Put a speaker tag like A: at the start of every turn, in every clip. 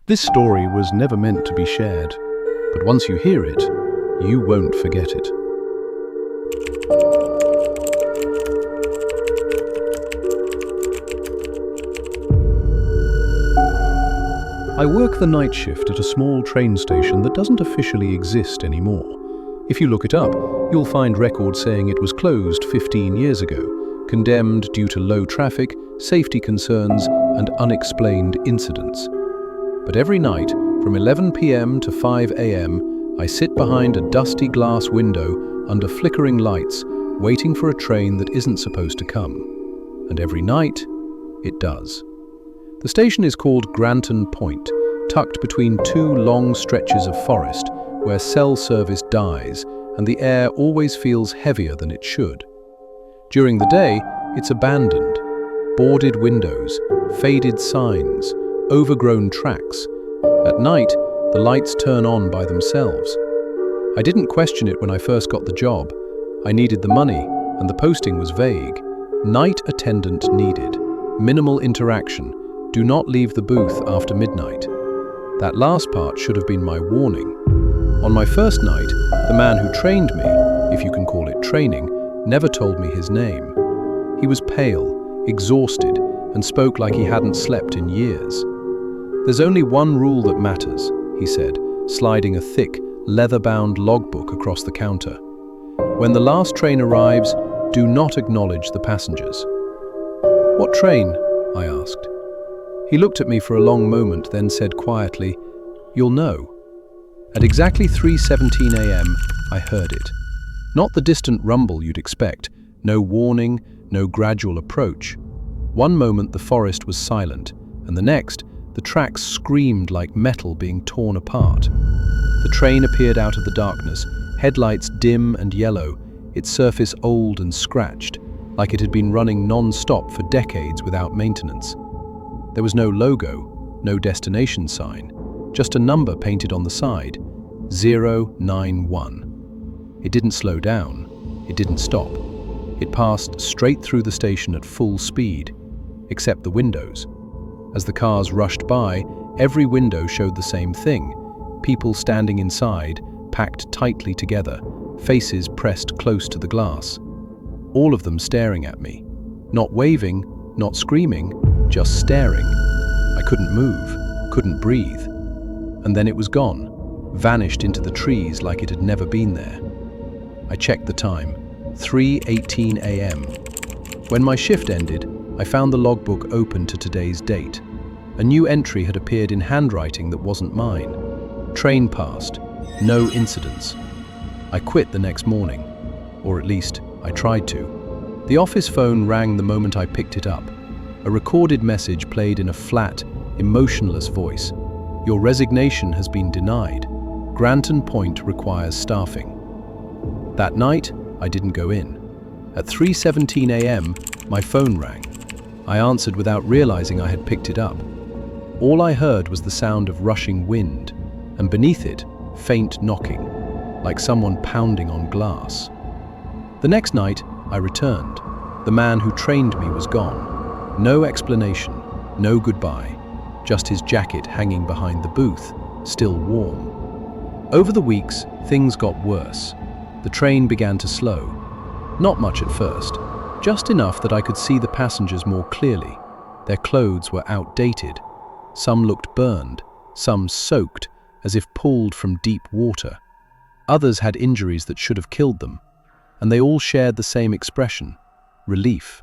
A: This story was never meant to be shared, but once you hear it, you won't forget it. I work the night shift at a small train station that doesn't officially exist anymore. If you look it up, you'll find records saying it was closed 15 years ago, condemned due to low traffic, safety concerns, and unexplained incidents. But every night, from 11 p.m. to 5 a.m., I sit behind a dusty glass window under flickering lights, waiting for a train that isn't supposed to come. And every night, it does. The station is called Granton Point, tucked between two long stretches of forest where cell service dies and the air always feels heavier than it should. During the day, it's abandoned. Boarded windows, faded signs, overgrown tracks. At night, the lights turn on by themselves. I didn't question it when I first got the job. I needed the money, and the posting was vague. Night attendant needed. Minimal interaction. Do not leave the booth after midnight. That last part should have been my warning. On my first night, the man who trained me, if you can call it training, never told me his name. He was pale, exhausted, and spoke like he hadn't slept in years. "There's only one rule that matters," he said, sliding a thick, leather-bound logbook across the counter. "When the last train arrives, do not acknowledge the passengers." "What train?" I asked. He looked at me for a long moment, then said quietly, "You'll know." At exactly 3:17 a.m., I heard it. Not the distant rumble you'd expect, no warning, no gradual approach. One moment the forest was silent, and the next, the tracks screamed like metal being torn apart. The train appeared out of the darkness, headlights dim and yellow, its surface old and scratched, like it had been running non-stop for decades without maintenance. There was no logo, no destination sign, just a number painted on the side, 091. It didn't slow down, it didn't stop. It passed straight through the station at full speed, except the windows. As the cars rushed by, every window showed the same thing. People standing inside, packed tightly together, faces pressed close to the glass. All of them staring at me. Not waving, not screaming, just staring. I couldn't move, couldn't breathe. And then it was gone, vanished into the trees like it had never been there. I checked the time, 3:18 a.m. When my shift ended, I found the logbook open to today's date. A new entry had appeared in handwriting that wasn't mine. Train passed, no incidents. I quit the next morning, or at least I tried to. The office phone rang the moment I picked it up. A recorded message played in a flat, emotionless voice. "Your resignation has been denied. Granton Point requires staffing." That night, I didn't go in. At 3:17 a.m., my phone rang. I answered without realizing I had picked it up. All I heard was the sound of rushing wind, and beneath it, faint knocking, like someone pounding on glass. The next night, I returned. The man who trained me was gone. No explanation, no goodbye, just his jacket hanging behind the booth, still warm. Over the weeks, things got worse. The train began to slow. Not much at first, just enough that I could see the passengers more clearly. Their clothes were outdated. Some looked burned, some soaked, as if pulled from deep water. Others had injuries that should have killed them, and they all shared the same expression, relief,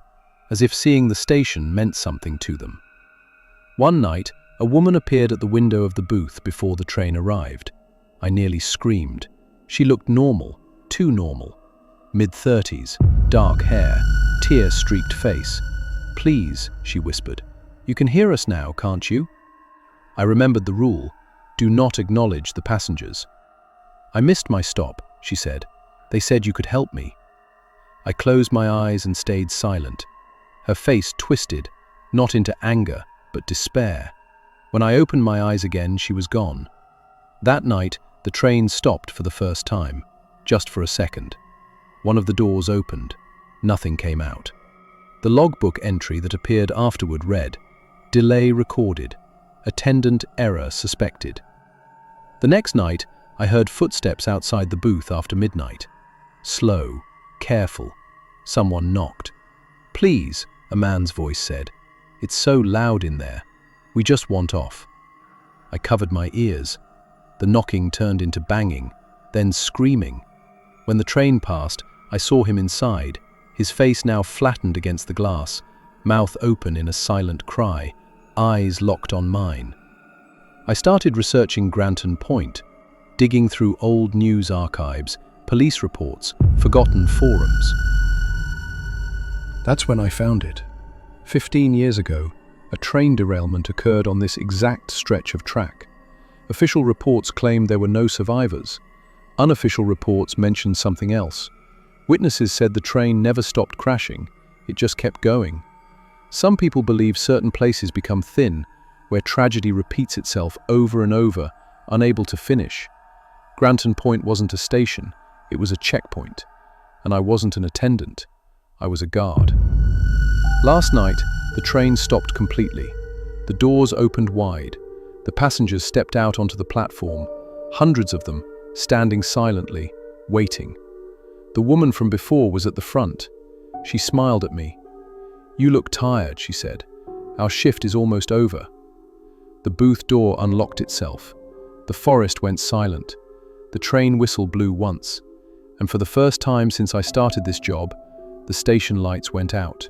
A: as if seeing the station meant something to them. One night, a woman appeared at the window of the booth before the train arrived. I nearly screamed. She looked normal, too normal. Mid-30s, dark hair, tear-streaked face. "Please," she whispered, "you can hear us now, can't you?" I remembered the rule, do not acknowledge the passengers. "I missed my stop," she said. "They said you could help me." I closed my eyes and stayed silent. Her face twisted, not into anger, but despair. When I opened my eyes again, she was gone. That night, the train stopped for the first time, just for a second. One of the doors opened. Nothing came out. The logbook entry that appeared afterward read, "Delay recorded. Attendant error suspected. The next night, I heard footsteps outside the booth after midnight. Slow, careful. Someone knocked. "Please," a man's voice said. "It's so loud in there. We just want off." I covered my ears. The knocking turned into banging, then screaming. When the train passed, I saw him inside, his face now flattened against the glass, mouth open in a silent cry, eyes locked on mine. I started researching Granton Point, digging through old news archives, police reports, forgotten forums. That's when I found it. 15 years ago, a train derailment occurred on this exact stretch of track. Official reports claimed there were no survivors. Unofficial reports mentioned something else. Witnesses said the train never stopped crashing, it just kept going. Some people believe certain places become thin, where tragedy repeats itself over and over, unable to finish. Granton Point wasn't a station, it was a checkpoint. And I wasn't an attendant, I was a guard. Last night, the train stopped completely. The doors opened wide. The passengers stepped out onto the platform, hundreds of them, standing silently, waiting. The woman from before was at the front. She smiled at me. "You look tired," she said. "Our shift is almost over." The booth door unlocked itself. The forest went silent. The train whistle blew once. And for the first time since I started this job, the station lights went out.